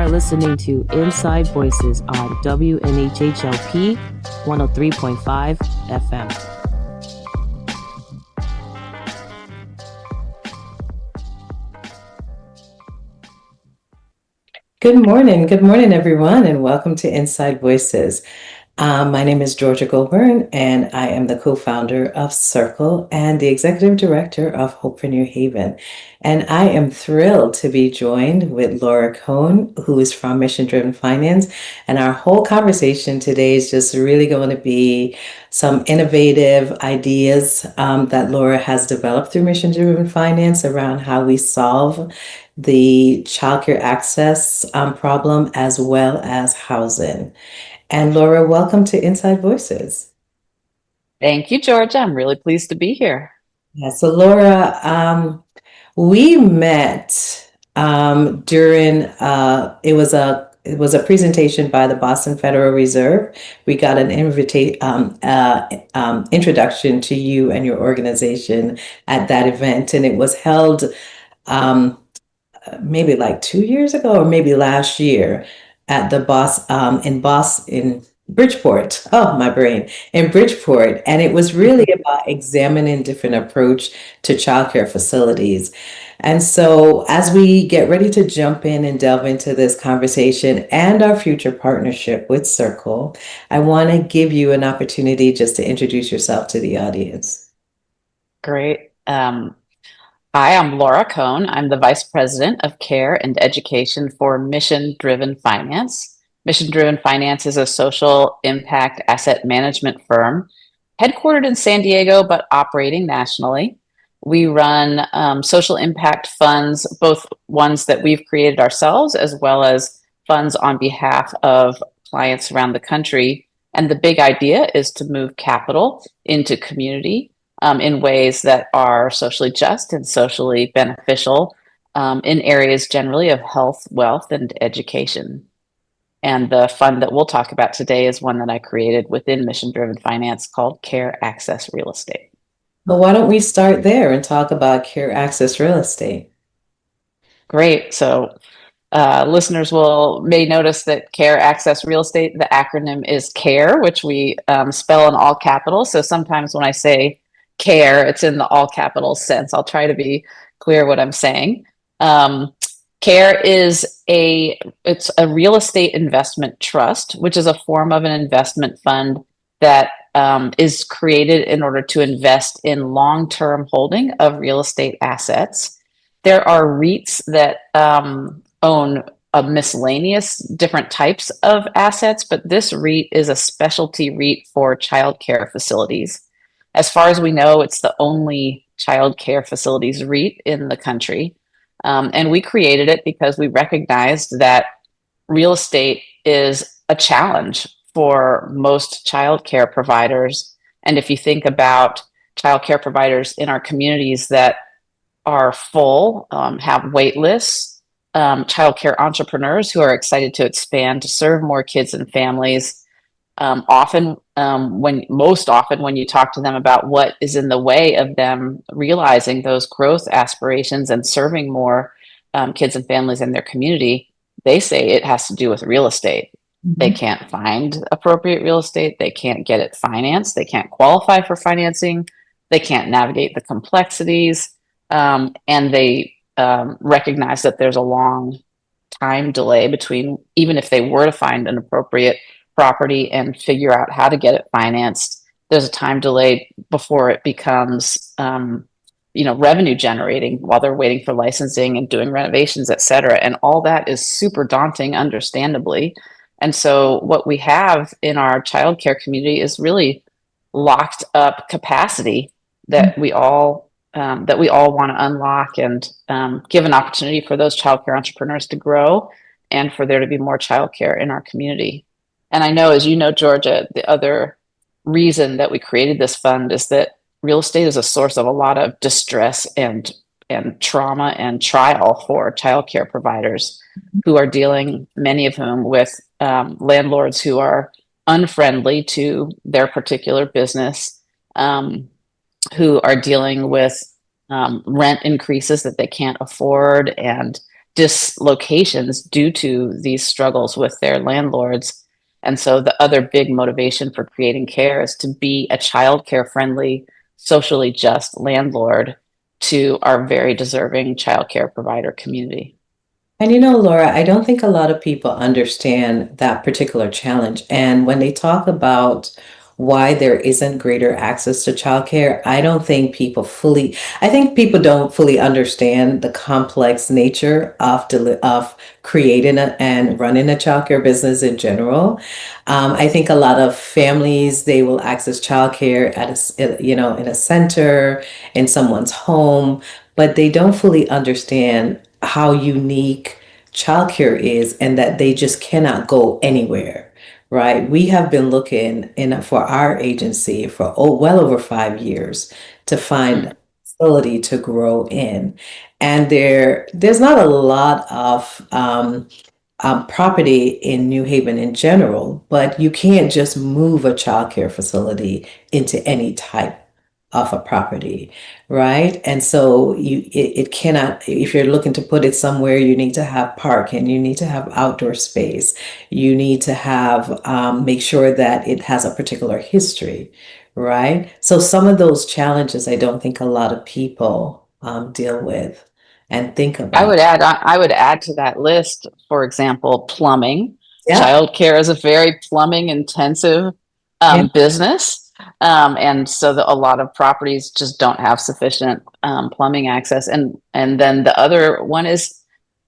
are listening to Inside Voices on WNHHLP 103.5 FM. Good morning, everyone, and welcome to Inside Voices. My name is Georgia Goldburn, and I am the co-founder of Circle and the executive director of Hope for New Haven. And I am thrilled to be joined with Laura Cohn, who is from Mission Driven Finance. And our whole conversation today is just really going to be some innovative ideas that Laura has developed through Mission Driven Finance around how we solve the childcare access problem as well as housing. And Laura, welcome to Inside Voices. Thank you, Georgia. I'm really pleased to be here. Yeah, so Laura, we met during it was a presentation by the Boston Federal Reserve. We got an introduction to you and your organization at that event, and it was held maybe like 2 years ago or maybe last year at the in Bridgeport. Oh, my brain. In Bridgeport. And it was really about examining different approach to childcare facilities. And so as we get ready to jump in and delve into this conversation and our future partnership with Circle, I want to give you an opportunity just to introduce yourself to the audience. Great. Hi, I'm Laura Cohn. I'm the Vice President of Care and Education for Mission Driven Finance. Mission Driven Finance is a social impact asset management firm headquartered in San Diego, but operating nationally. We run social impact funds, both ones that we've created ourselves, as well as funds on behalf of clients around the country. And the big idea is to move capital into community in ways that are socially just and socially beneficial in areas generally of health, wealth, and education. And the fund that we'll talk about today is one that I created within Mission Driven Finance called Care Access Real Estate. Well, why don't we start there and talk about Care Access Real Estate? Great. So listeners may notice that Care Access Real Estate, the acronym is CARE, which we spell in all capitals. So sometimes when I say care, it's in the all capitals sense. I'll try to be clear what I'm saying. CARE is it's a real estate investment trust, which is a form of an investment fund that is created in order to invest in long-term holding of real estate assets. There are REITs that own a miscellaneous different types of assets, but this REIT is a specialty REIT for childcare facilities. As far as we know, it's the only child care facilities REIT in the country. And we created it because we recognized that real estate is a challenge for most child care providers. And if you think about child care providers in our communities that are full, have wait lists, child care entrepreneurs who are excited to expand to serve more kids and families, most often when you talk to them about what is in the way of them realizing those growth aspirations and serving more kids and families in their community, they say it has to do with real estate. Mm-hmm. They can't find appropriate real estate. They can't get it financed. They can't qualify for financing. They can't navigate the complexities. And they recognize that there's a long time delay between, even if they were to find an appropriate property and figure out how to get it financed, there's a time delay before it becomes revenue generating while they're waiting for licensing and doing renovations, et cetera. And all that is super daunting, understandably. And so what we have in our childcare community is really locked up capacity that we all want to unlock and give an opportunity for those childcare entrepreneurs to grow and for there to be more childcare in our community. And I know, as you know, Georgia, the other reason that we created this fund is that real estate is a source of a lot of distress and trauma and trial for childcare providers who are dealing, many of whom, with landlords who are unfriendly to their particular business, who are dealing with rent increases that they can't afford and dislocations due to these struggles with their landlords. And so the other big motivation for creating care is to be a childcare friendly, socially just landlord to our very deserving childcare provider community. And you know, Laura, I don't think a lot of people understand that particular challenge. And when they talk about why there isn't greater access to childcare, I think people don't fully understand the complex nature of creating and running a childcare business in general. I think a lot of families, they will access childcare in a center, in someone's home, but they don't fully understand how unique childcare is and that they just cannot go anywhere, right? We have been looking for our agency for well over 5 years to find a facility to grow in. And there's not a lot of property in New Haven in general, but you can't just move a childcare facility into any type of a property, right? And so it cannot, if you're looking to put it somewhere, you need to have parking, you need to have outdoor space, you need to have make sure that it has a particular history, right? So some of those challenges I don't think a lot of people deal with and think about. I would add to that list, for example, plumbing. Yeah. Childcare is a very plumbing intensive Yeah. business. And so a lot of properties just don't have sufficient plumbing access. And then the other one is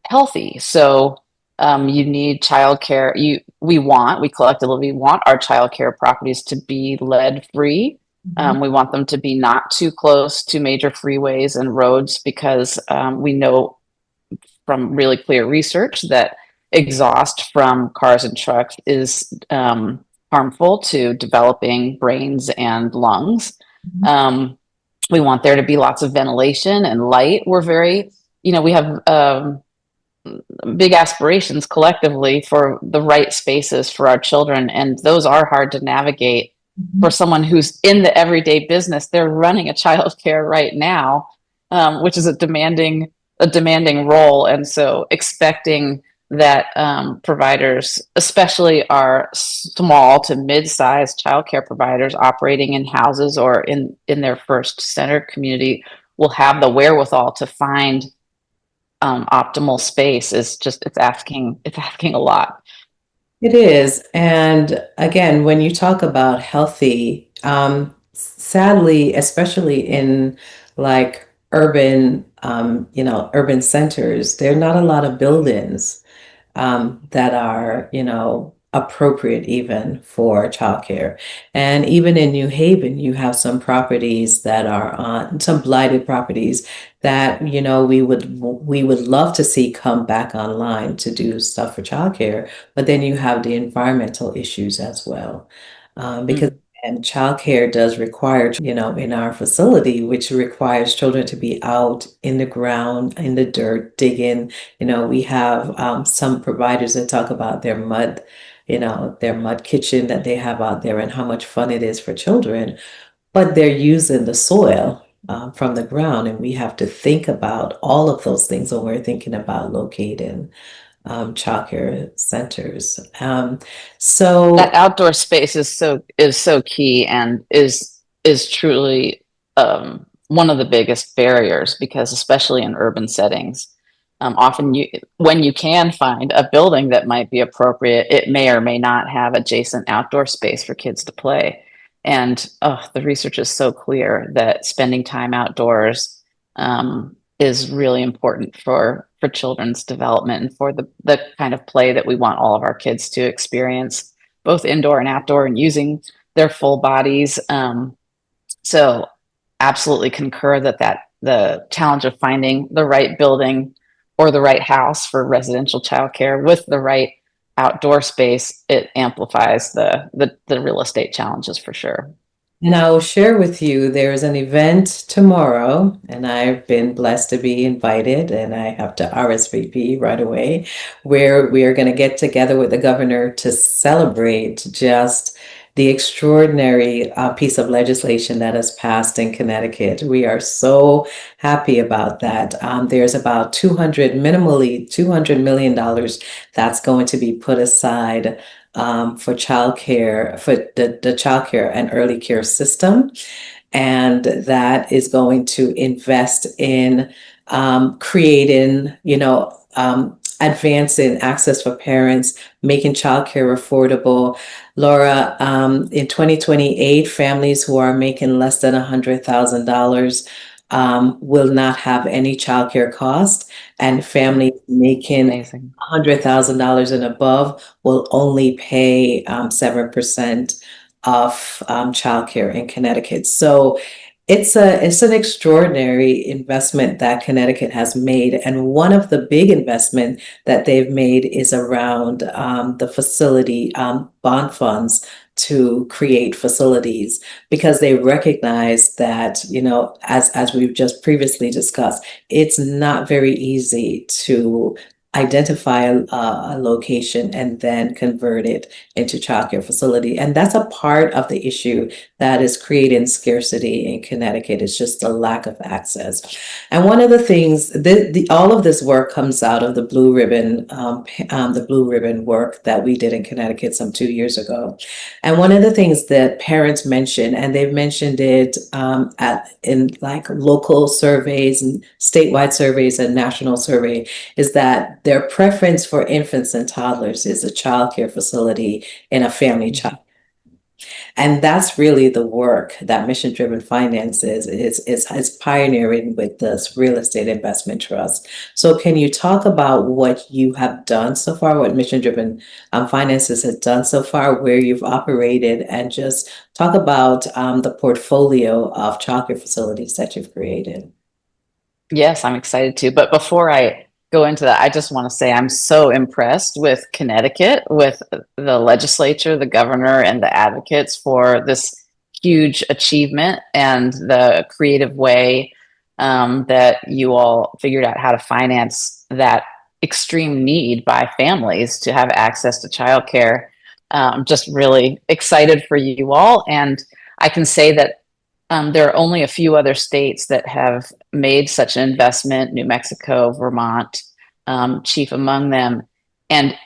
healthy. So you need childcare. We collectively want our childcare properties to be lead free. We want them to be not too close to major freeways and roads because we know from really clear research that exhaust from cars and trucks is harmful to developing brains and lungs. We want there to be lots of ventilation and light. We have big aspirations collectively for the right spaces for our children, and those are hard to navigate for someone who's in the everyday business. They're running a childcare right now, which is a demanding role, and so expecting that providers, especially our small to mid-sized childcare providers operating in houses or in their first center community, will have the wherewithal to find optimal space it's asking a lot. It is. And again, when you talk about healthy, sadly, especially in like urban centers, there are not a lot of buildings that are, appropriate even for childcare. And even in New Haven, you have some properties that are on some blighted properties that, we would love to see come back online to do stuff for childcare. But then you have the environmental issues as well. Because and childcare does require, in our facility, which requires children to be out in the ground, in the dirt, digging. We have some providers that talk about their mud kitchen that they have out there and how much fun it is for children, but they're using the soil from the ground. And we have to think about all of those things when we're thinking about locating childcare centers. So that outdoor space is so key and is truly one of the biggest barriers, because especially in urban settings, often when you can find a building that might be appropriate, it may or may not have adjacent outdoor space for kids to play. And the research is so clear that spending time outdoors is really important for children's development and for the kind of play that we want all of our kids to experience, both indoor and outdoor, and using their full bodies. So absolutely concur that the challenge of finding the right building or the right house for residential childcare with the right outdoor space, it amplifies the real estate challenges for sure. And I will share with you, there's an event tomorrow, and I've been blessed to be invited, and I have to RSVP right away, where we are going to get together with the governor to celebrate just the extraordinary piece of legislation that has passed in Connecticut. We are so happy about that. There's about minimally $200 million that's going to be put aside for childcare, for the childcare and early care system. And that is going to invest in creating, advancing access for parents, making childcare affordable. Laura, in 2028, families who are making less than $100,000 will not have any childcare cost, and families making Amazing. $100,000 and above will only pay 7% of childcare in Connecticut. So it's an extraordinary investment that Connecticut has made, and one of the big investment that they've made is around the facility bond funds to create facilities, because they recognize that, as we've just previously discussed, it's not very easy to identify a location and then convert it into childcare facility. And that's a part of the issue that is creating scarcity in Connecticut. It's just a lack of access. And one of the things, all of this work comes out of the Blue Ribbon, the Blue Ribbon work that we did in Connecticut some 2 years ago. And one of the things that parents mention, and they've mentioned it in like local surveys and statewide surveys and national survey, is that their preference for infants and toddlers is a childcare facility in a family child. And that's really the work that Mission Driven Finance is pioneering with this real estate investment trust. So can you talk about what you have done so far, what Mission Driven Finances has done so far, where you've operated, and just talk about the portfolio of childcare facilities that you've created? Yes, I'm excited to. But before I go into that, I just want to say I'm so impressed with Connecticut, with the legislature, the governor, and the advocates for this huge achievement and the creative way that you all figured out how to finance that extreme need by families to have access to childcare. Just really excited for you all. And I can say that there are only a few other states that have made such an investment: New Mexico, Vermont, chief among them. And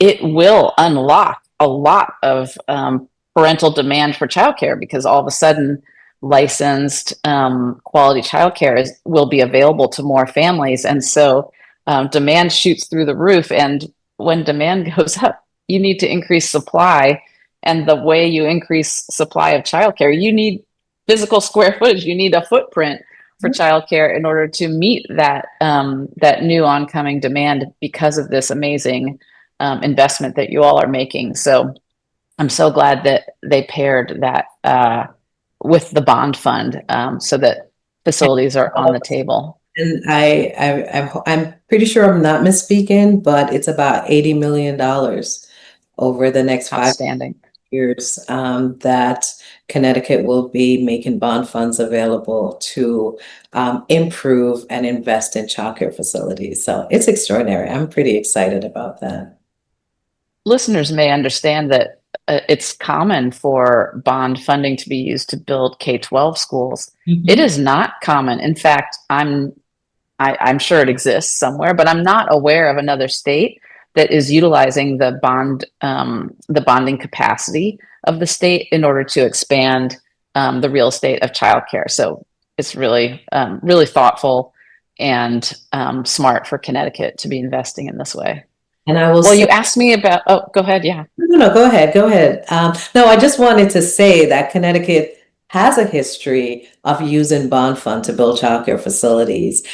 it will unlock a lot of parental demand for childcare, because all of a sudden licensed quality childcare will be available to more families. And so demand shoots through the roof. And when demand goes up, you need to increase supply. And the way you increase supply of childcare, you need physical square footage. You need a footprint for childcare in order to meet that that new oncoming demand, because of this amazing investment that you all are making. So I'm so glad that they paired that with the bond fund, so that facilities are on the table. And I'm pretty sure I'm not misspeaking, but it's about $80 million over the next 5 Outstanding. years that Connecticut will be making bond funds available to improve and invest in childcare facilities. So it's extraordinary. I'm pretty excited about that. Listeners may understand that it's common for bond funding to be used to build K-12 schools. Mm-hmm. It is not common. In fact, I'm sure it exists somewhere, but I'm not aware of another state that is utilizing the bonding capacity of the state in order to expand the real estate of childcare. So it's really, really thoughtful and smart for Connecticut to be investing in this way. And I will Well, you asked me about, oh, go ahead. Yeah. No, go ahead. No, I just wanted to say that Connecticut has a history of using bond fund to build childcare facilities.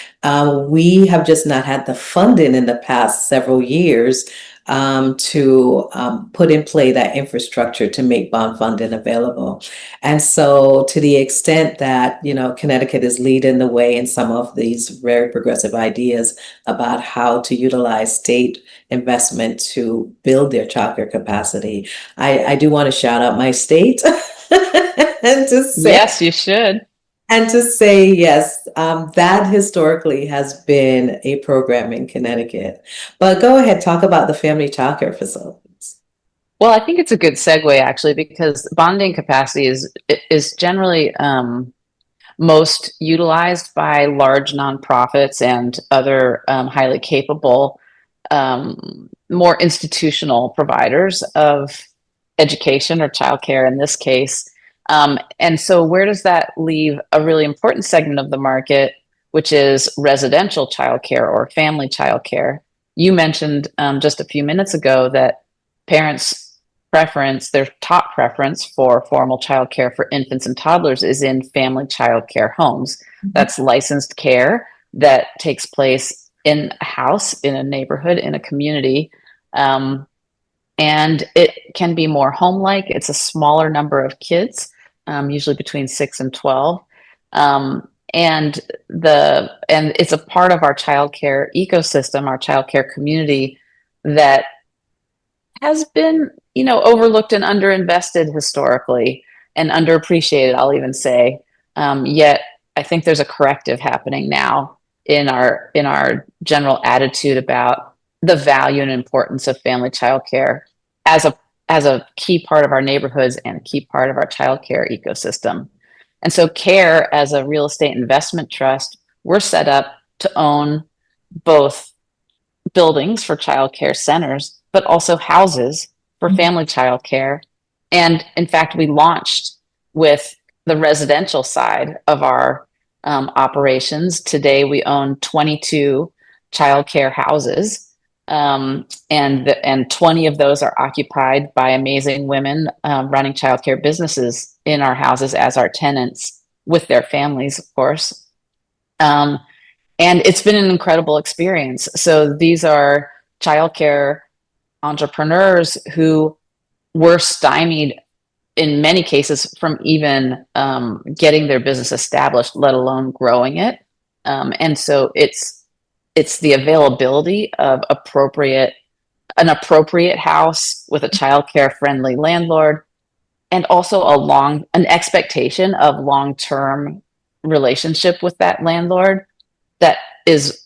We have just not had the funding in the past several years to put in play that infrastructure to make bond funding available. And so to the extent that, Connecticut is leading the way in some of these very progressive ideas about how to utilize state investment to build their childcare capacity, I do want to shout out my state and to say, yes, you should. And to say, yes, that historically has been a program in Connecticut. But go ahead, talk about the family childcare facilities. Well, I think it's a good segue actually, because bonding capacity is generally most utilized by large nonprofits and other highly capable, more institutional providers of education or childcare in this case. And so, where does that leave a really important segment of the market, which is residential childcare or family childcare? You mentioned just a few minutes ago that parents' preference, their top preference for formal childcare for infants and toddlers is in family childcare homes. That's licensed care that takes place in a house, in a neighborhood, in a community. And it can be more home-like. It's a smaller number of kids, usually between 6 and 12. And it's a part of our childcare ecosystem, our childcare community, that has been, overlooked and underinvested historically, and underappreciated, I'll even say. Yet I think there's a corrective happening now in our general attitude about the value and importance of family childcare as a key part of our neighborhoods and a key part of our childcare ecosystem. And so CARE, as a real estate investment trust, we're set up to own both buildings for childcare centers, but also houses for family childcare. And in fact, we launched with the residential side of our operations. Today, we own 22 childcare houses, and 20 of those are occupied by amazing women running childcare businesses in our houses as our tenants, with their families, of course. And it's been an incredible experience. So these are childcare entrepreneurs who were stymied in many cases from even getting their business established, let alone growing it. And so it's the availability of an appropriate house with a childcare friendly landlord, and also an expectation of long-term relationship with that landlord that is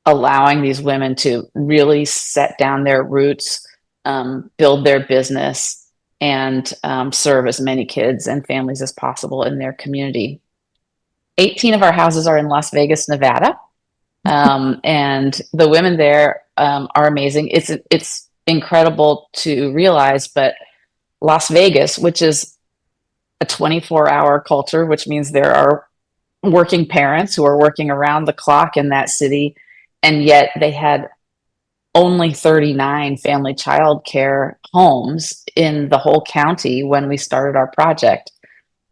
allowing these women to really set down their roots, build their business, and serve as many kids and families as possible in their community. 18 of our houses are in Las Vegas, Nevada. And the women there are amazing. It's incredible to realize, but Las Vegas, which is a 24-hour culture, which means there are working parents who are working around the clock in that city, and yet they had only 39 family child care homes in the whole county when we started our project,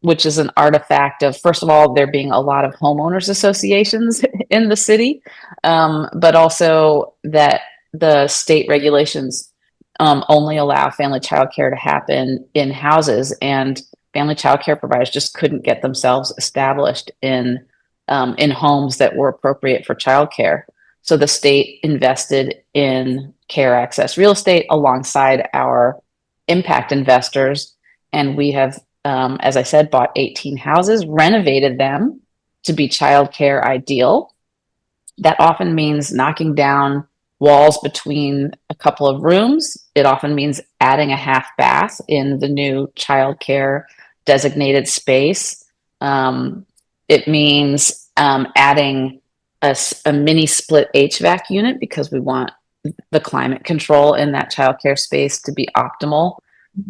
which is an artifact of, first of all, there being a lot of homeowners associations in the city, but also that the state regulations only allow family child care to happen in houses, and family child care providers just couldn't get themselves established in homes that were appropriate for child care. So the state invested in Care Access Real Estate alongside our impact investors, and we have, as I said, bought 18 houses, renovated them to be childcare ideal. That often means knocking down walls between a couple of rooms. It often means adding a half bath in the new childcare designated space. It means adding a mini split HVAC unit, because we want the climate control in that childcare space to be optimal,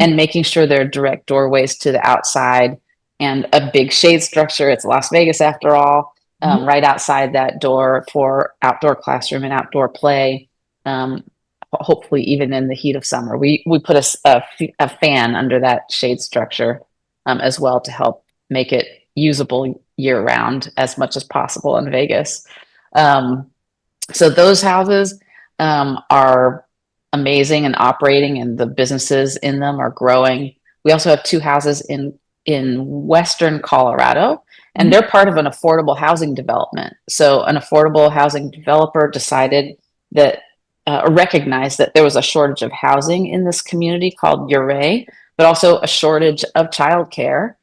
and making sure there are direct doorways to the outside and a big shade structure. It's Las Vegas after all, right outside that door for outdoor classroom and outdoor play. Hopefully even in the heat of summer, we put a fan under that shade structure as well, to help make it usable year round as much as possible in Vegas. So those houses are amazing and operating, and the businesses in them are growing. We also have 2 houses in Western Colorado, and they're part of an affordable housing development. So an affordable housing developer decided that, recognized that there was a shortage of housing in this community called Ouray, but also a shortage of childcare.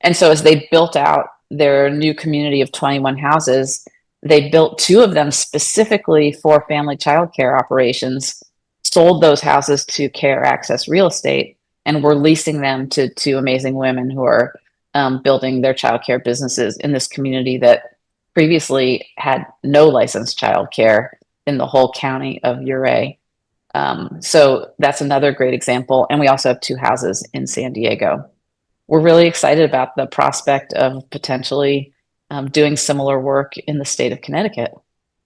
And so as they built out their new community of 21 houses, they built 2 of them specifically for family childcare operations, sold those houses to Care Access Real Estate, and we're leasing them to two amazing women who are building their childcare businesses in this community that previously had no licensed childcare in the whole county of Ouray. So that's another great example. And we also have two houses in San Diego. We're really excited about the prospect of potentially doing similar work in the state of Connecticut.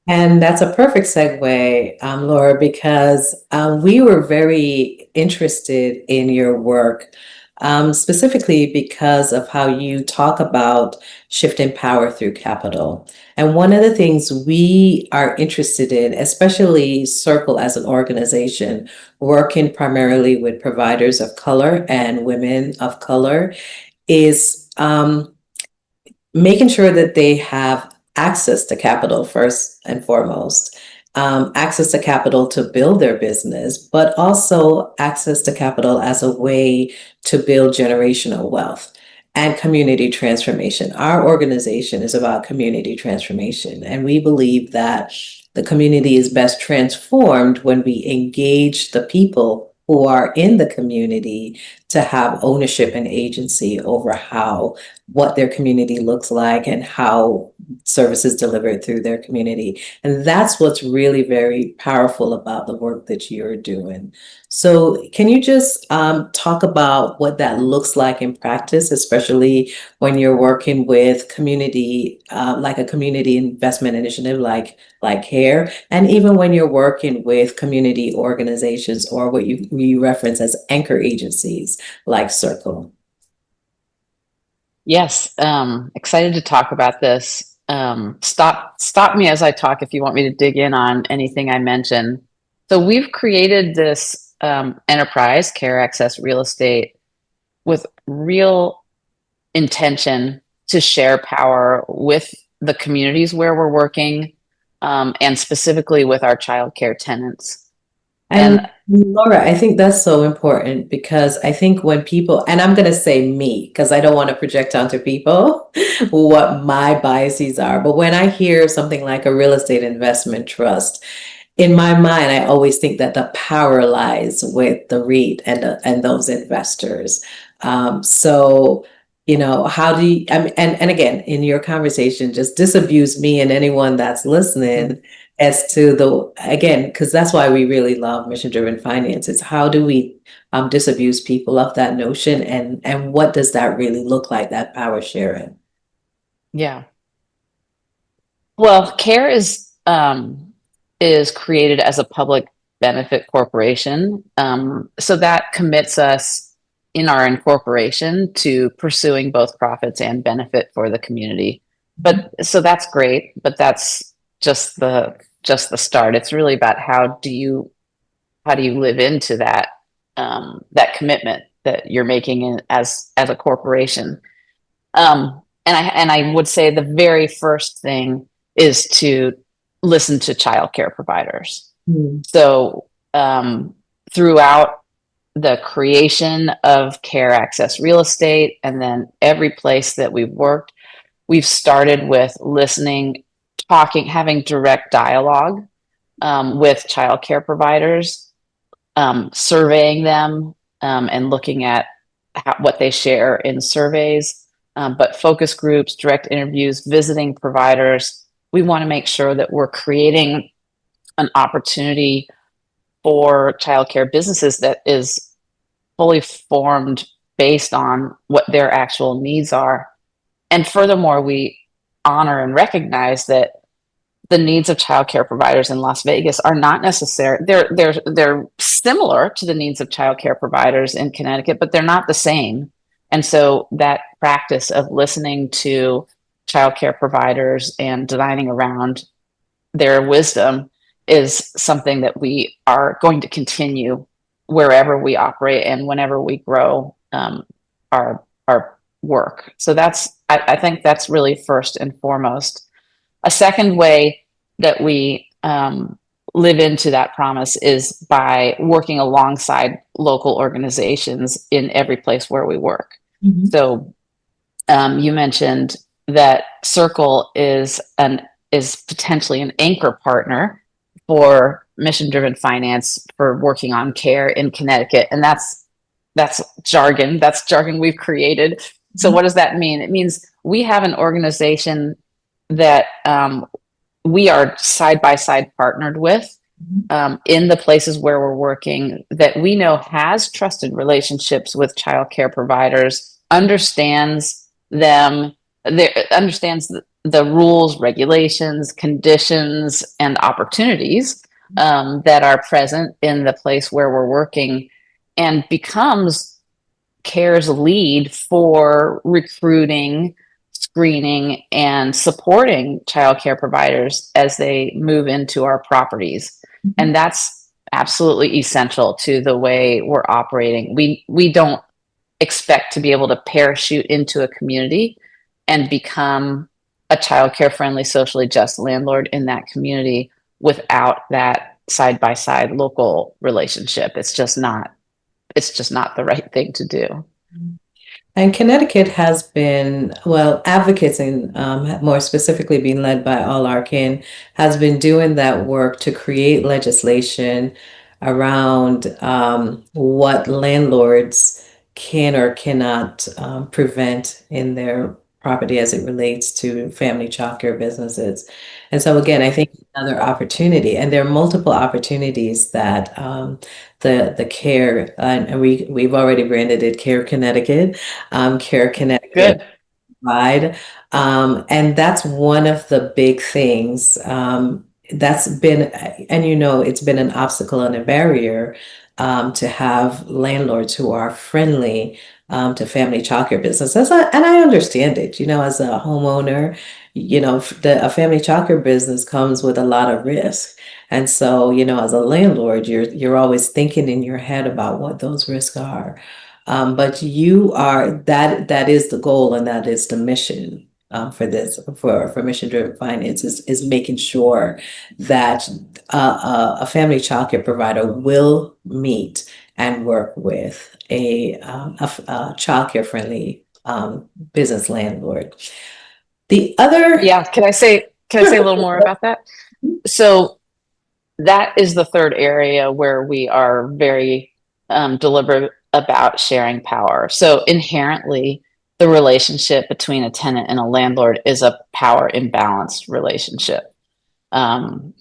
And that's a perfect segue, Laura, because we were very interested in your work, specifically because of how you talk about shifting power through capital. And one of the things we are interested in, especially Circle as an organization, working primarily with providers of color and women of color, is making sure that they have access to capital first and foremost, access to capital to build their business, but also access to capital as a way to build generational wealth and community transformation. Our organization is about community transformation, and we believe that the community is best transformed when we engage the people who are in the community to have ownership and agency over what their community looks like and how services delivered through their community. And that's what's really very powerful about the work that you're doing. So can you just talk about what that looks like in practice, especially when you're working with community, like a community investment initiative like CARE, and even when you're working with community organizations or what you reference as anchor agencies like Circle? Yes, excited to talk about this. Stop me as I talk if you want me to dig in on anything I mention. So we've created this enterprise, Care Access Real Estate, with real intention to share power with the communities where we're working, and specifically with our childcare tenants. And Laura, I think that's so important because I think when people, and I'm going to say me, because I don't want to project onto people what my biases are, but when I hear something like a real estate investment trust, in my mind, I always think that the power lies with the REIT and those investors. So, how do you, and again, in your conversation, just disabuse me and anyone that's listening as to again, because that's why we really love mission-driven finance. It's how do we disabuse people of that notion, and what does that really look like, that power sharing? Yeah. Well, CARE is created as a public benefit corporation. So that commits us in our incorporation to pursuing both profits and benefit for the community. But so that's great, but that's just the start. It's really about how do you live into that that commitment that you're making as a corporation. And I would say the very first thing is to listen to childcare providers. So throughout the creation of Care Access Real Estate, and then every place that we've worked, we've started with listening, talking, having direct dialogue with childcare providers, surveying them, and looking at what they share in surveys, but focus groups, direct interviews, visiting providers. We want to make sure that we're creating an opportunity for childcare businesses that is fully formed based on what their actual needs are. And furthermore, we honor and recognize that the needs of childcare providers in Las Vegas are not necessary. They're similar to the needs of childcare providers in Connecticut, but they're not the same. And so that practice of listening to childcare providers and designing around their wisdom is something that we are going to continue wherever we operate and whenever we grow our work. So I think that's really first and foremost. A second way that we live into that promise is by working alongside local organizations in every place where we work. So you mentioned that Circle is potentially an anchor partner for mission-driven finance for working on care in Connecticut, and that's that's jargon. That's jargon we've created. So what does that mean? It means we have an organization that we are side by side partnered with in the places where we're working, that we know has trusted relationships with childcare providers, understands them, understands the rules, regulations, conditions, and opportunities that are present in the place where we're working, and becomes CARE's lead for recruiting, screening, and supporting childcare providers as they move into our properties. And that's absolutely essential to the way we're operating. We don't expect to be able to parachute into a community and become a childcare friendly, socially just landlord in that community without that side by side local relationship. It's just not the right thing to do. And Connecticut has been, well, advocates, and more specifically being led by All Our Kin, has been doing that work to create legislation around what landlords can or cannot prevent in their property as it relates to family childcare businesses. And so again, I think another opportunity, and there are multiple opportunities that the CARE, and we've already branded it CARE Connecticut, CARE Connecticut. Good. Provide. And that's one of the big things that's been, and it's been an obstacle and a barrier to have landlords who are friendly to family childcare businesses. And I understand it, as a homeowner, a family childcare business comes with a lot of risk. And so, as a landlord, you're always thinking in your head about what those risks are. But you are, that is the goal, and that is the mission for this, for Mission Driven Finance, is making sure that a family childcare provider will meet and work with a childcare friendly business landlord. The other, Can I say a little more about that? So that is the third area where we are very deliberate about sharing power. So inherently, the relationship between a tenant and a landlord is a power imbalanced relationship, and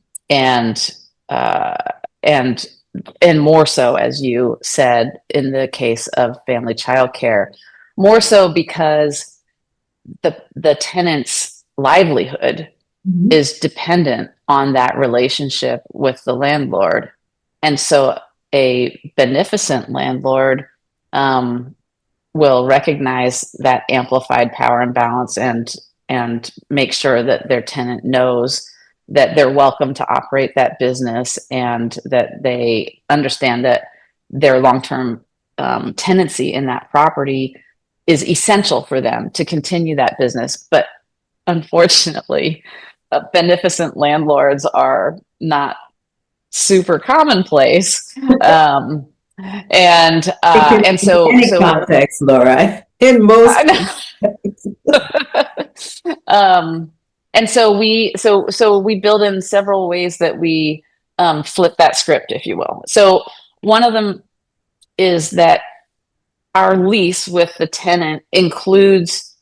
more so, as you said, in the case of family childcare, more so because the tenant's livelihood is dependent on that relationship with the landlord. And so a beneficent landlord will recognize that amplified power imbalance and make sure that their tenant knows that they're welcome to operate that business, and that they understand that their long-term tenancy in that property is essential for them to continue that business. But unfortunately, beneficent landlords are not super commonplace. And so in context, Laura, in most and so we build in several ways that we flip that script, if you will. So one of them is that our lease with the tenant includes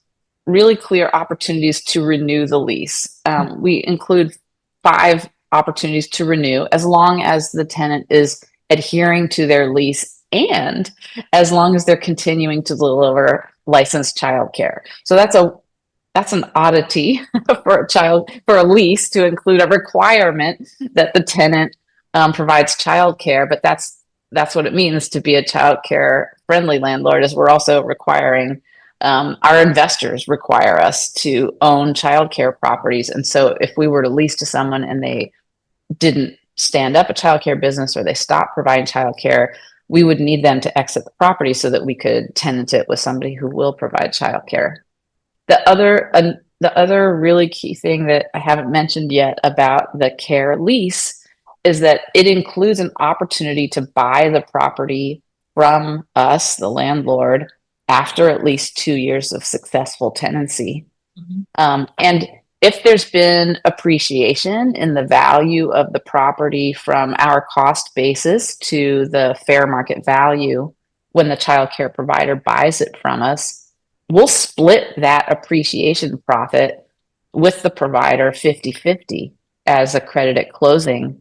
really clear opportunities to renew the lease. We include 5 opportunities to renew, as long as the tenant is adhering to their lease and as long as they're continuing to deliver licensed childcare. So that's an oddity for a lease to include a requirement that the tenant provides childcare, but that's what it means to be a childcare friendly landlord. Is we're also requiring our investors require us to own childcare properties. And so if we were to lease to someone and they didn't stand up a childcare business, or they stopped providing childcare, we would need them to exit the property so that we could tenant it with somebody who will provide childcare. The other really key thing that I haven't mentioned yet about the CARE lease is that it includes an opportunity to buy the property from us, the landlord, after at least 2 years of successful tenancy. And if there's been appreciation in the value of the property from our cost basis to the fair market value when the child care provider buys it from us, we'll split that appreciation profit with the provider 50-50 as a credit at closing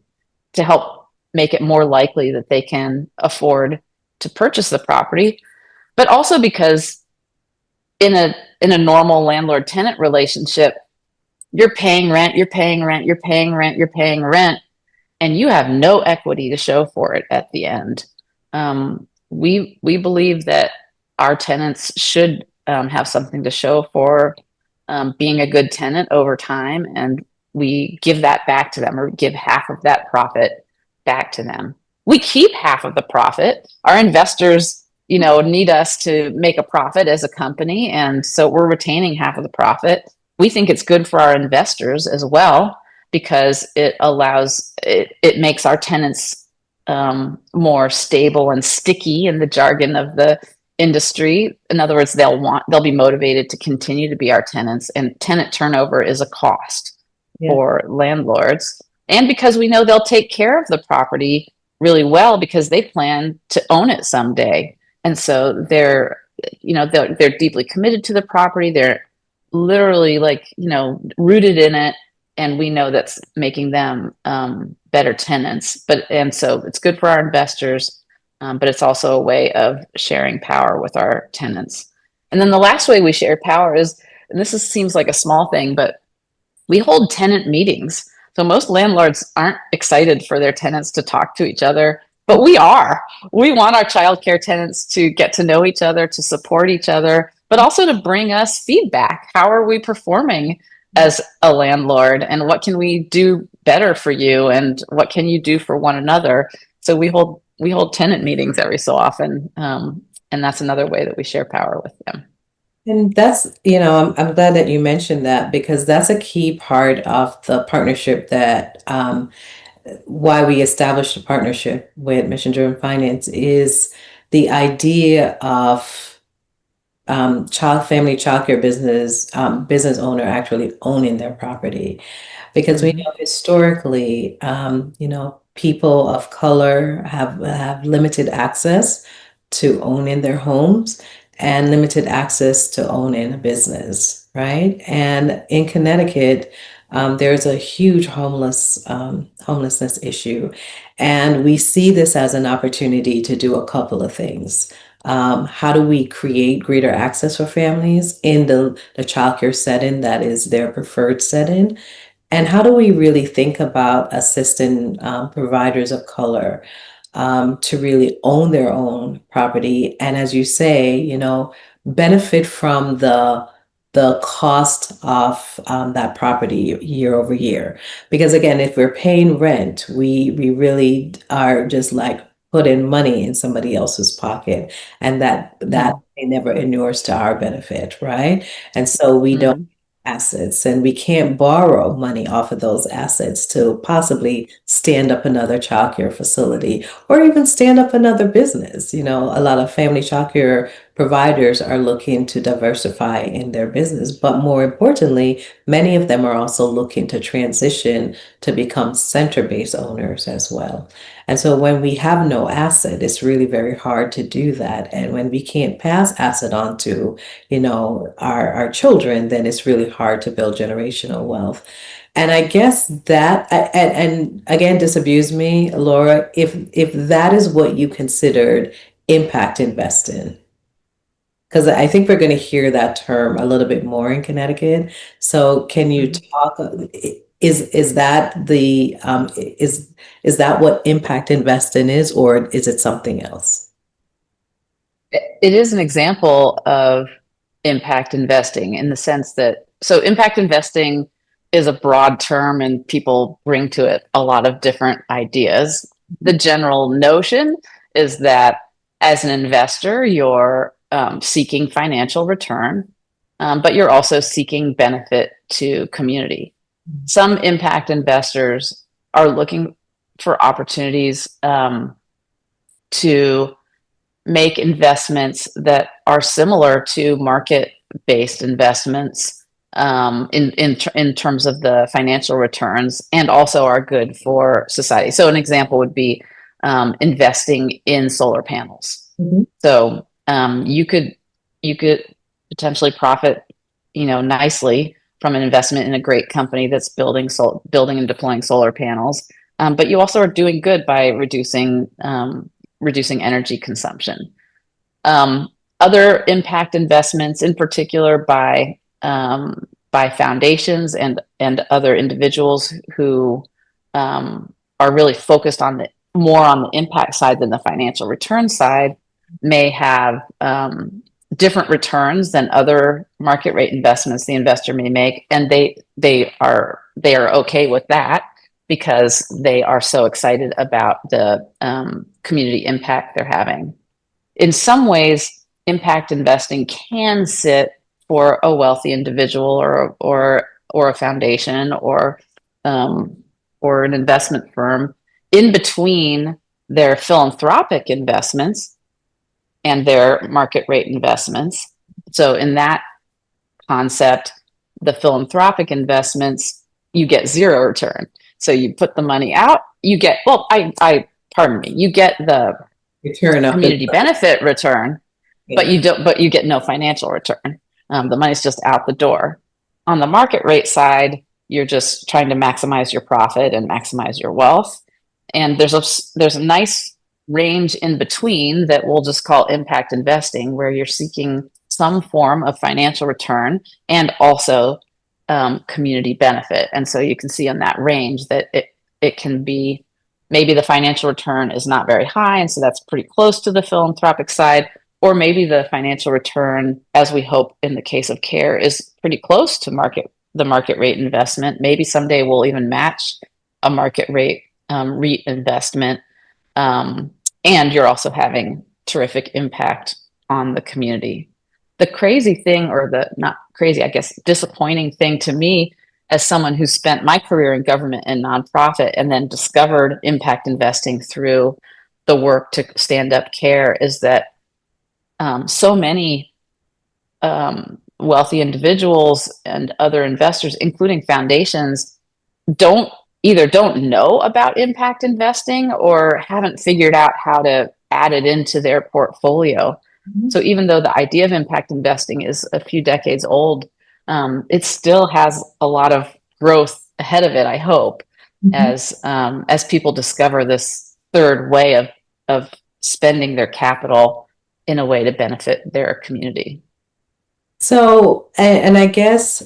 to help make it more likely that they can afford to purchase the property. But also because in a normal landlord tenant relationship, you're paying rent, you're paying rent, you're paying rent, you're paying rent, and you have no equity to show for it at the end. We believe that our tenants should have something to show for being a good tenant over time, and we give that back to them, or give half of that profit back to them. We keep half of the profit. Our investors, need us to make a profit as a company, and so we're retaining half of the profit. We think it's good for our investors as well, because it makes our tenants more stable and sticky, in the jargon of the industry. In other words, they'll be motivated to continue to be our tenants, and tenant turnover is a cost for landlords. And because we know they'll take care of the property really well, because they plan to own it someday. And so they're deeply committed to the property. They're literally rooted in it. And we know that's making them better tenants. And so it's good for our investors, but it's also a way of sharing power with our tenants. And then the last way we share power is, and seems like a small thing, but we hold tenant meetings. So most landlords aren't excited for their tenants to talk to each other, but we are. We want our childcare tenants to get to know each other, to support each other, but also to bring us feedback. How are we performing as a landlord, and what can we do better for you, and what can you do for one another? So we hold tenant meetings every so often, and that's another way that we share power with them. And that's, I'm glad that you mentioned that, because that's a key part of the partnership, that why we established a partnership with Mission Driven Finance is the idea of family childcare business owner actually owning their property. Because we know historically, people of color have limited access to owning their homes, and limited access to owning a business, right? And in Connecticut, there's a huge homelessness issue, and we see this as an opportunity to do a couple of things. How do we create greater access for families in the childcare setting that is their preferred setting? And how do we really think about assisting providers of color to really own their own property? And as you say, benefit from the cost of that property year over year. Because again, if we're paying rent, we really are just like putting money in somebody else's pocket, and that never inures to our benefit, right? And so we don't assets, and we can't borrow money off of those assets to possibly stand up another childcare facility, or even stand up another business. A lot of family childcare providers are looking to diversify in their business, but more importantly, many of them are also looking to transition to become center-based owners as well. And so when we have no asset, it's really very hard to do that. And when we can't pass asset on to, our children, then it's really hard to build generational wealth. And I guess that, and again, disabuse me, Laura, if that is what you considered impact investing, because I think we're going to hear that term a little bit more in Connecticut. So can you talk? Is that is that what impact investing is, or is it something else? It is an example of impact investing, in the sense that, so impact investing is a broad term, and people bring to it a lot of different ideas. The general notion is that as an investor, you're seeking financial return, but you're also seeking benefit to community. Some impact investors are looking for opportunities to make investments that are similar to market-based investments in terms of the financial returns, and also are good for society. So an example would be investing in solar panels. Mhm. So you could potentially profit, nicely from an investment in a great company that's building and deploying solar panels. But you also are doing good by reducing energy consumption. Um, Other impact investments, in particular by foundations and other individuals who are really focused on the more on the impact side than the financial return side, may have different returns than other market rate investments the investor may make, and they are okay with that because they are so excited about the community impact they're having. In some ways, impact investing can sit for a wealthy individual or a foundation or an investment firm in between their philanthropic investments and their market rate investments. So in that concept, the philanthropic investments, you get zero return. So you put the money out, you get, well, pardon me, you get the Return of the, community benefit return, but yeah. you get no financial return. The money's just out the door. On the market rate side, you're just trying to maximize your profit and maximize your wealth. And there's a nice range in between that we'll just call impact investing, where you're seeking some form of financial return and also community benefit. And so you can see on that range that it can be, maybe the financial return is not very high, and so that's pretty close to the philanthropic side, or maybe the financial return, as we hope in the case of CARE, is pretty close to the market rate investment. Maybe someday we'll even match a market rate REIT investment, and you're also having terrific impact on the community. The crazy thing, or the not crazy, I guess, disappointing thing to me, as someone who spent my career in government and nonprofit and then discovered impact investing through the work to stand up CARE, is that so many wealthy individuals and other investors, including foundations, don't know about impact investing or haven't figured out how to add it into their portfolio. Mhm. So even though the idea of impact investing is a few decades old, it still has a lot of growth ahead of it, I hope, Mhm. as people discover this third way of spending their capital in a way to benefit their community. So, and I guess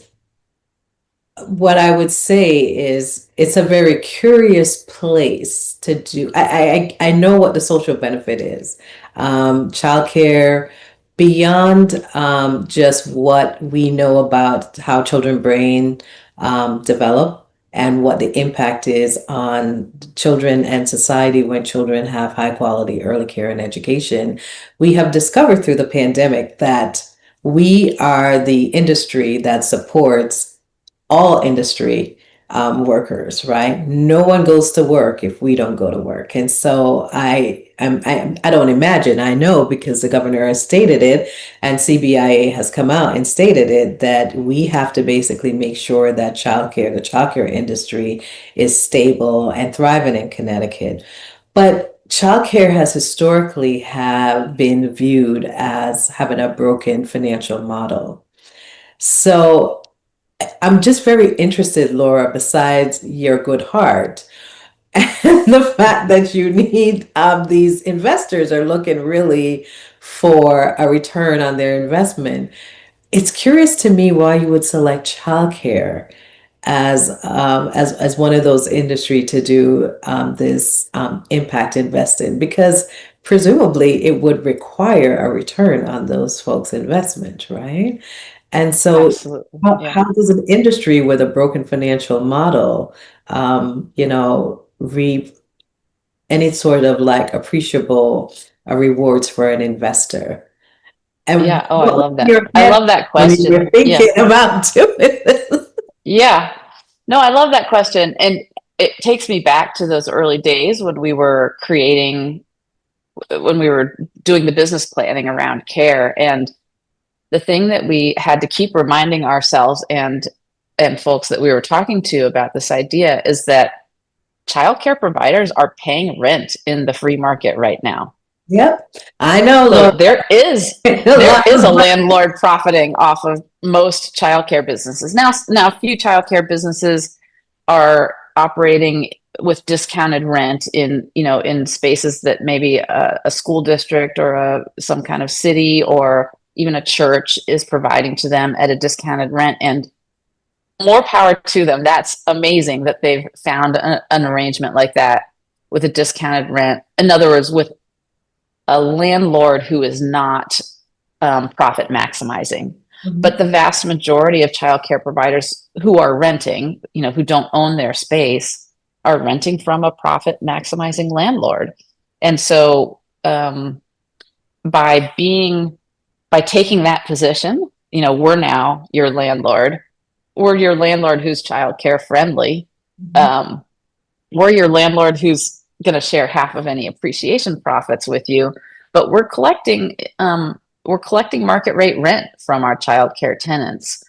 what I would say is it's a very curious place to do. I know what the social benefit is. Childcare, beyond just what we know about how children brain develop and what the impact is on children and society when children have high quality early care and education. We have discovered through the pandemic that we are the industry that supports all industry workers, right? No one goes to work if we don't go to work. And so I don't imagine, I know because the governor has stated it and CBIA has come out and stated it, that we have to basically make sure that the childcare industry is stable and thriving in Connecticut. But childcare has historically have been viewed as having a broken financial model. So I'm just very interested, Laura, besides your good heart and the fact that you need these investors are looking really for a return on their investment. It's curious to me why you would select childcare as one of those industry to do this impact investing, because presumably it would require a return on those folks' investment, right? And so Absolutely. how Yeah. does an industry with a broken financial model, reap any sort of like appreciable rewards for an investor? And Yeah. Oh, I what was love in that. your I head love that when you question. were Yeah. thinking about doing this? Yeah. No, I love that question. And it takes me back to those early days when we were doing the business planning around CARE. And the thing that we had to keep reminding ourselves and folks that we were talking to about this idea is that childcare providers are paying rent in the free market right now. Yep. I know, So Laura. there is A there lot is of a money. landlord profiting off of most childcare businesses. Now a few childcare businesses are operating with discounted rent in, in spaces that maybe a school district or some kind of city or even a church is providing to them at a discounted rent, and more power to them. That's amazing that they've found an arrangement like that with a discounted rent. In other words, with a landlord who is not profit maximizing. But Mhm. the vast majority of childcare providers who are renting, who don't own their space, are renting from a profit maximizing landlord. And so by being by taking that position, we're now your landlord. We're your landlord who's childcare friendly. Mhm. Um, we're your landlord who's going to share half of any appreciation profits with you, but we're collecting market rate rent from our childcare tenants.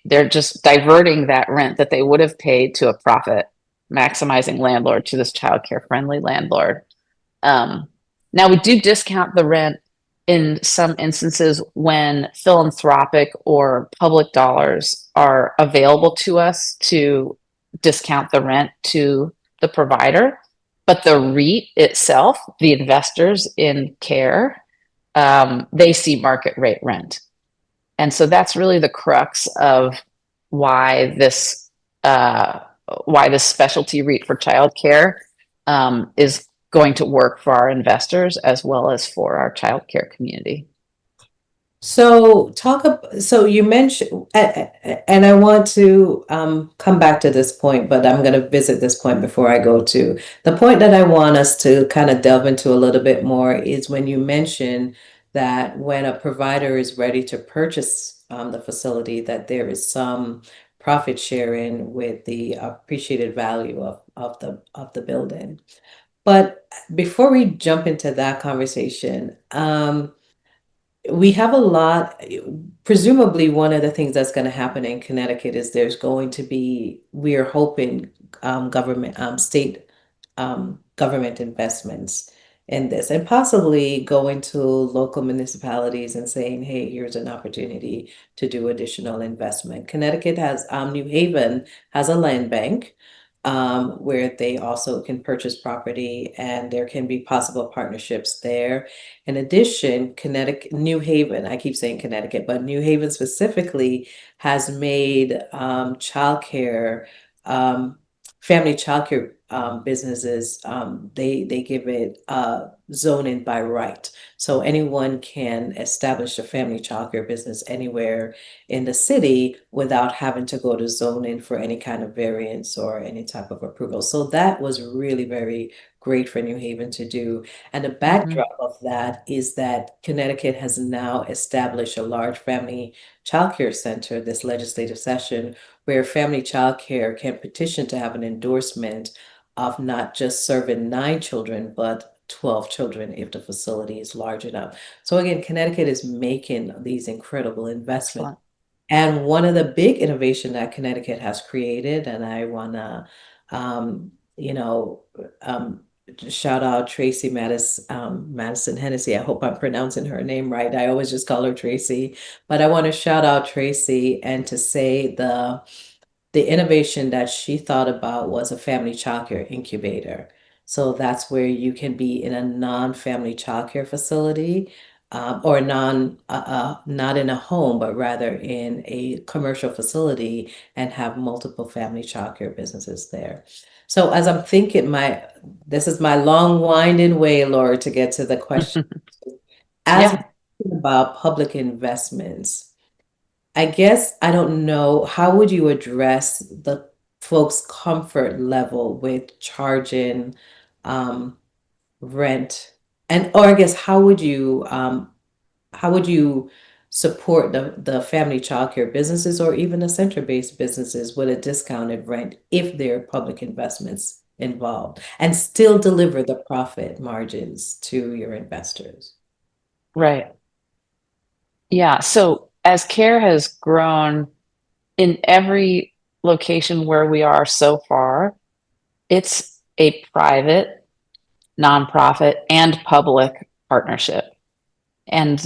They're just diverting that rent that they would have paid to a profit maximizing landlord to this childcare friendly landlord. Um, Now we do discount the rent in some instances when philanthropic or public dollars are available to us to discount the rent to the provider. But the REIT itself, the investors in care, they see market rate rent. And so that's really the crux of why this uh, why this specialty REIT for childcare is going to work for our investors as well as for our childcare community. So you mentioned, and I want to come back to this point, but I'm going to visit this point before I go to the point that I want us to kind of delve into a little bit more is when you mention that when a provider is ready to purchase the facility, that there is some profit sharing with the appreciated value of the building. But before we jump into that conversation, we have a lot, presumably one of the things that's going to happen in Connecticut is there's going to be, we are hoping, state government investments in this, and possibly going to local municipalities and saying, hey, here's an opportunity to do additional investment. Connecticut has, New Haven has a land bank where they also can purchase property and there can be possible partnerships there. In addition, Connecticut, New Haven, I keep saying Connecticut, but New Haven specifically has made childcare, um, family childcare businesses, they give it zoning by right. So anyone can establish a family childcare business anywhere in the city without having to go to zoning for any kind of variance or any type of approval. So that was really very great for New Haven to do. And the Mhm. backdrop of that is that Connecticut has now established a large family childcare center this legislative session where family childcare can petition to have an endorsement of not just serving 9 children, but 12 children if the facility is large enough. So again, Connecticut is making these incredible investments. Excellent. And one of the big innovation that Connecticut has created, and I wanna, you know, um, shout out Tracy Madison Hennessy. I hope I'm pronouncing her name right. I always just call her Tracy, but I want to shout out Tracy and to say the innovation that she thought about was a family childcare incubator. So that's where you can be in a non-family childcare facility, or not in a home, but rather in a commercial facility and have multiple family childcare businesses there. So as I'm thinking, this is my long winding way, Laura, to get to the question. As we're Yeah. thinking about public investments, I guess I don't know, how would you address the folks' comfort level with charging um, rent? And or I guess how would you support the family childcare businesses or even the center-based businesses with a discounted rent if there are public investments involved and still deliver the profit margins to your investors? Right. Yeah. So as care has grown in every location where we are so far, it's a private, nonprofit, and public partnership. And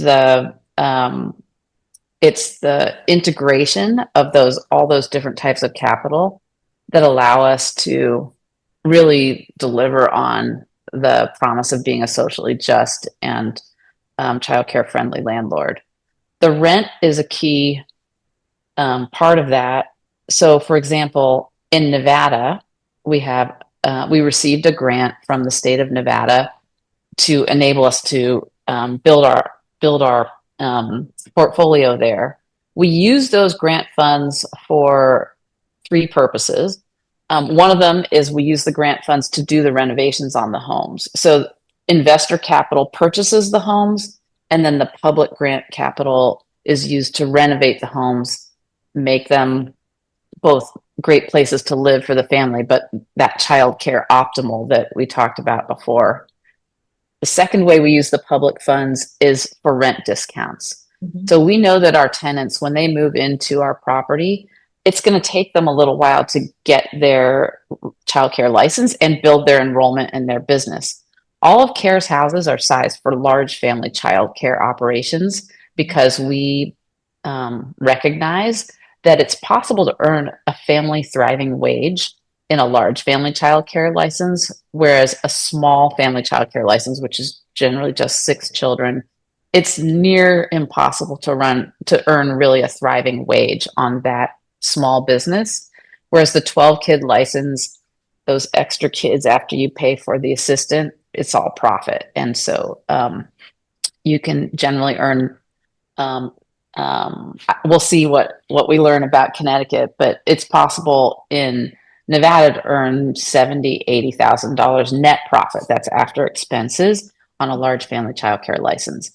it's the integration of all those different types of capital that allow us to really deliver on the promise of being a socially just and childcare friendly landlord. The rent is a key part of that. So, for example, in Nevada, we received a grant from the state of Nevada to enable us to build our portfolio there. We use those grant funds for three purposes. One of them is we use the grant funds to do the renovations on the homes. So investor capital purchases the homes, and then the public grant capital is used to renovate the homes, make them both great places to live for the family, but that childcare optimal that we talked about before. The second way we use the public funds is for rent discounts. So we know that our tenants, when they move into our property, it's going to take them a little while to get their childcare license and build their enrollment in their business. All of CARE's houses are sized for large family childcare operations because we recognize that it's possible to earn a family thriving wage in a large family childcare license, whereas a small family childcare license, which is generally just 6 children, it's near impossible to earn really a thriving wage on that small business. Whereas the 12-kid license, those extra kids after you pay for the assistant, it's all profit. And so you can generally earn, we'll see what we learn about Connecticut, but it's possible in Nevada to earn $70,000, $80,000 net profit. That's after expenses on a large family childcare license.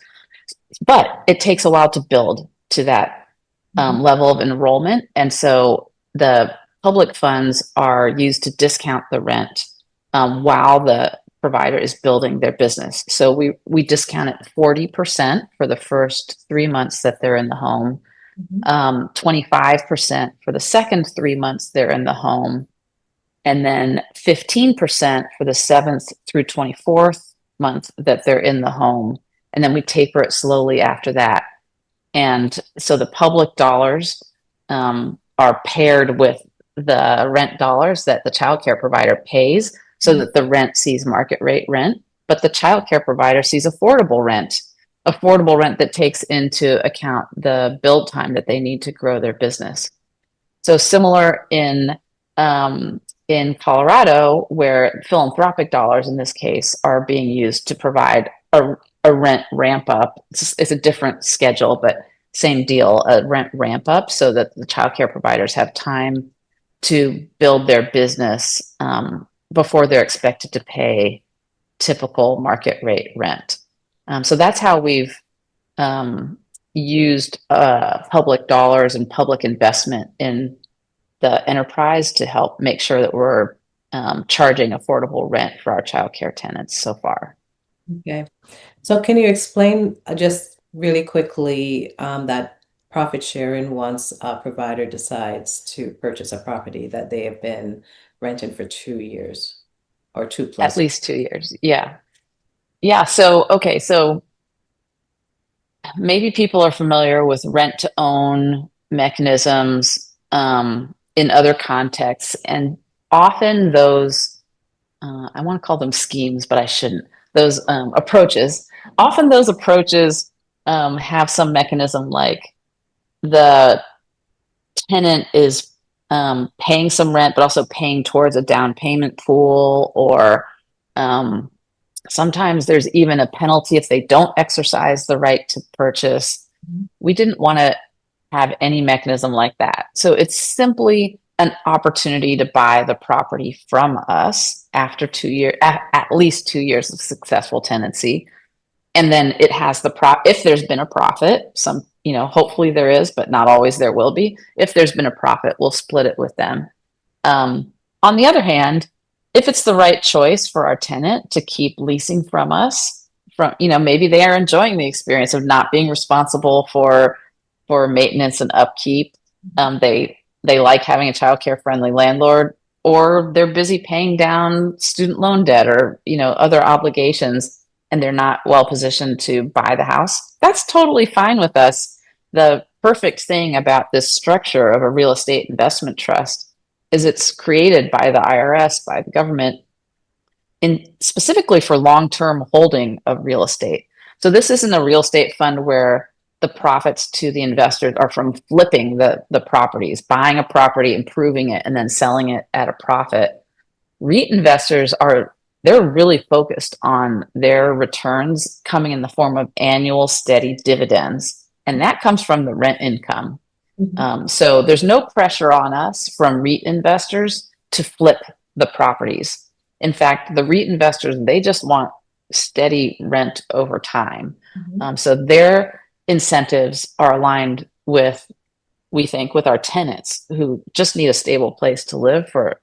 But it takes a while to build to that level of enrollment. And so the public funds are used to discount the rent while the provider is building their business. So we discount it 40% for the first 3 months that they're in the home, 25% for the second 3 months they're in the home, and then 15% for the 7th through 24th month that they're in the home. And then we taper it slowly after that. And so the public dollars are paired with the rent dollars that the childcare provider pays so that the rent sees market rate rent, but the childcare provider sees affordable rent that takes into account the build time that they need to grow their business. So similar in Colorado, where philanthropic dollars in this case are being used to provide a rent ramp up. It's a different schedule, but same deal, a rent ramp up so that the childcare providers have time to build their business before they're expected to pay typical market rate rent. So that's how we've used public dollars and public investment in the enterprise to help make sure that we're charging affordable rent for our childcare tenants so far. Okay. So can you explain just really quickly that profit sharing once a provider decides to purchase a property that they have been renting for 2 years or 2+? At least 2 years. Yeah. Yeah. So, okay. So maybe people are familiar with rent to own mechanisms in other contexts. And often those, I want to call them schemes, but I shouldn't. Those approaches, often those approaches have some mechanism like the tenant is paying some rent, but also paying towards a down payment pool, or sometimes there's even a penalty if they don't exercise the right to purchase. We didn't want to have any mechanism like that. So it's simply an opportunity to buy the property from us after 2 years, at least 2 years of successful tenancy. And then it has if there's been a profit, hopefully there is, but not always there will be. If there's been a profit, we'll split it with them. On the other hand, if it's the right choice for our tenant to keep leasing from us, maybe they are enjoying the experience of not being responsible for maintenance and upkeep. They like having a childcare friendly landlord, or they're busy paying down student loan debt or other obligations, and they're not well positioned to buy the house, that's totally fine with us. The perfect thing about this structure of a real estate investment trust is it's created by the IRS, by the government, in specifically for long-term holding of real estate. So this isn't a real estate fund where the profits to the investors are from flipping the properties, buying a property, improving it, and then selling it at a profit. REIT investors they're really focused on their returns coming in the form of annual steady dividends, and that comes from the rent income. So there's no pressure on us from REIT investors to flip the properties. In fact, the REIT investors, they just want steady rent over time. So their incentives are aligned with, we think, with our tenants who just need a stable place to live for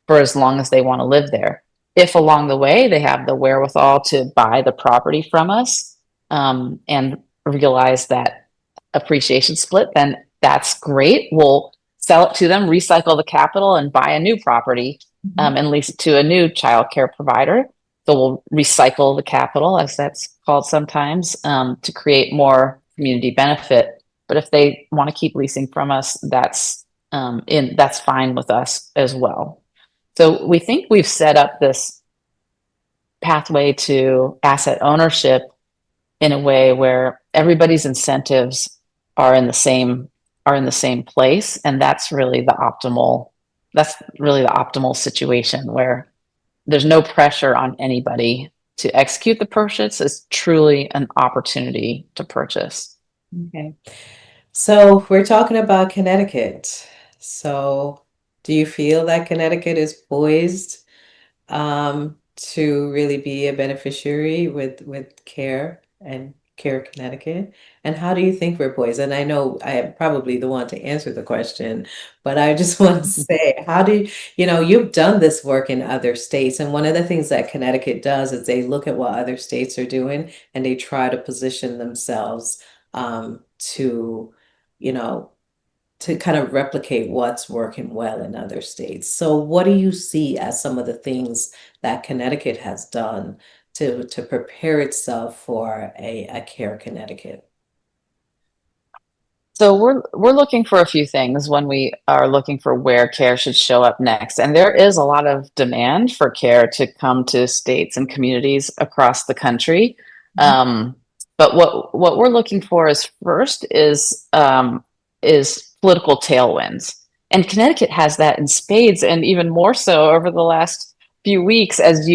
as long as they want to live there. If along the way they have the wherewithal to buy the property from us and realize that appreciation split, then that's great. We'll sell it to them, recycle the capital, and buy a new property and lease it to a new childcare provider. So we'll recycle the capital, as that's called sometimes, to create more community benefit. But if they want to keep leasing from us, that's fine with us as well. So we think we've set up this pathway to asset ownership in a way where everybody's incentives are in the same place, and that's really the optimal situation where there's no pressure on anybody to execute the purchase. It's truly an opportunity to purchase. Okay. So we're talking about Connecticut. So do you feel that Connecticut is poised to really be a beneficiary with CARE and CARE Connecticut? And how do you think we're poised? And I know I am probably the one to answer the question, but I just want to say, how do you've done this work in other states, and one of the things that Connecticut does is they look at what other states are doing and they try to position themselves to, to kind of replicate what's working well in other states. So what do you see as some of the things that Connecticut has done to prepare itself for a CARE Connecticut? So we're looking for a few things when we are looking for where CARE should show up next. And there is a lot of demand for CARE to come to states and communities across the country. But what we're looking for is political tailwinds. And Connecticut has that in spades, and even more so over the last few weeks as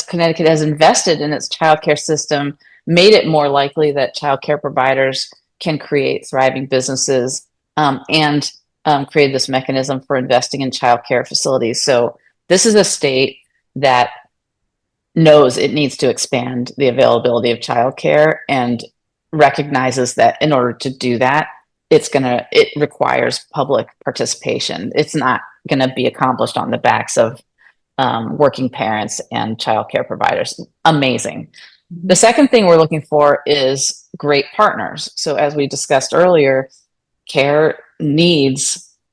Connecticut has invested in its childcare system, made it more likely that childcare providers can create thriving businesses and create this mechanism for investing in childcare facilities. So this is a state that knows it needs to expand the availability of childcare and recognizes that in order to do that, it requires public participation. It's not going to be accomplished on the backs of working parents and childcare providers. Amazing. The second thing we're looking for is great partners. So as we discussed earlier, CARE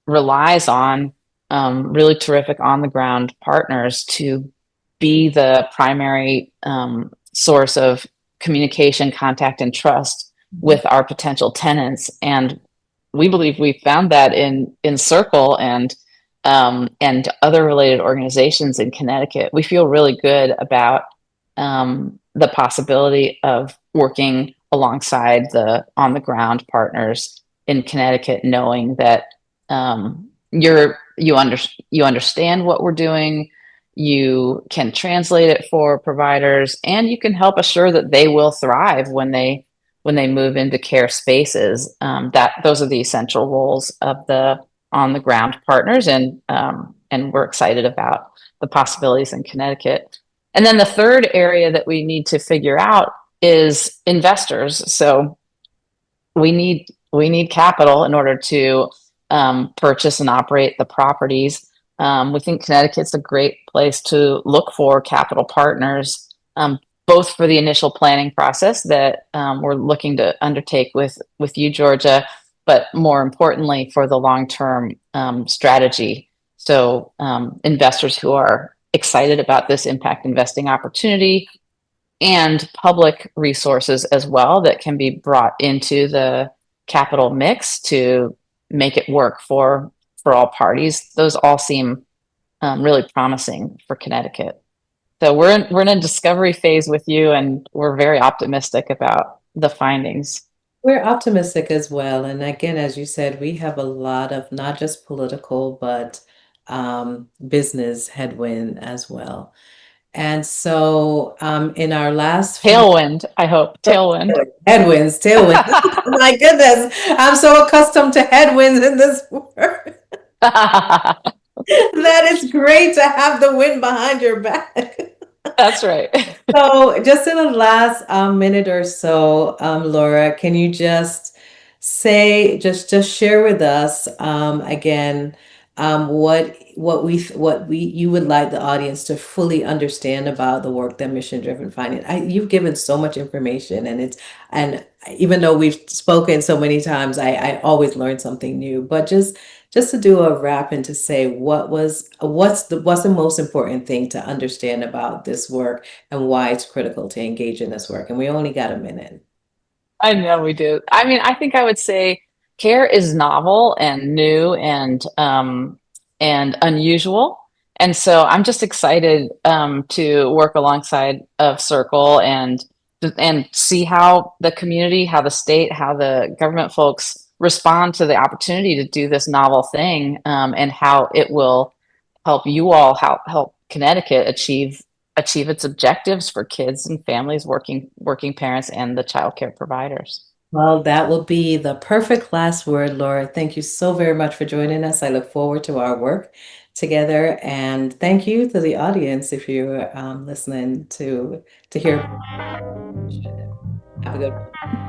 relies on really terrific on-the-ground partners to be the primary source of communication, contact, and trust with our potential tenants. And we believe we found that in Circle and other related organizations in Connecticut. We feel really good about the possibility of working alongside the on-the-ground partners in Connecticut, knowing that you understand what we're doing, you can translate it for providers, and you can help assure that they will thrive when they move into CARE spaces. Those are the essential roles of the on-the-ground partners, and we're excited about the possibilities in Connecticut. And then the third area that we need to figure out is investors. So we need capital in order to purchase and operate the properties. We think Connecticut's a great place to look for capital partners, both for the initial planning process that we're looking to undertake with you, Georgia, but more importantly for the long-term strategy. So investors who are excited about this impact investing opportunity, and public resources as well that can be brought into the capital mix to make it work for all parties. Those all seem really promising for Connecticut. So we're in a discovery phase with you, and we're very optimistic about the findings. We're optimistic as well. And again, as you said, we have a lot of not just political, but business headwind as well. And so in our last few Tailwind, I hope. Tailwind. headwinds. My goodness, I'm so accustomed to headwinds in this word. That is great to have the wind behind your back. That's right. So, just in the last minute or so, Laura, can you just say, just share with us again what we you would like the audience to fully understand about the work that mission driven finance. You've given so much information, and even though we've spoken so many times, I always learn something new. But just to do a wrap and to say what's the most important thing to understand about this work and why it's critical to engage in this work. And we only got a minute. I know we do. I mean, I think I would say care is novel and new and unusual. And so I'm just excited to work alongside of Circle and see how the community, how the state, how the government folks respond to the opportunity to do this novel thing, and how it will help you all help Connecticut achieve its objectives for kids and families, working parents, and the childcare providers. Well, that will be the perfect last word, Laura. Thank you so very much for joining us. I look forward to our work together, and thank you to the audience if you're listening to hear. Have a good one.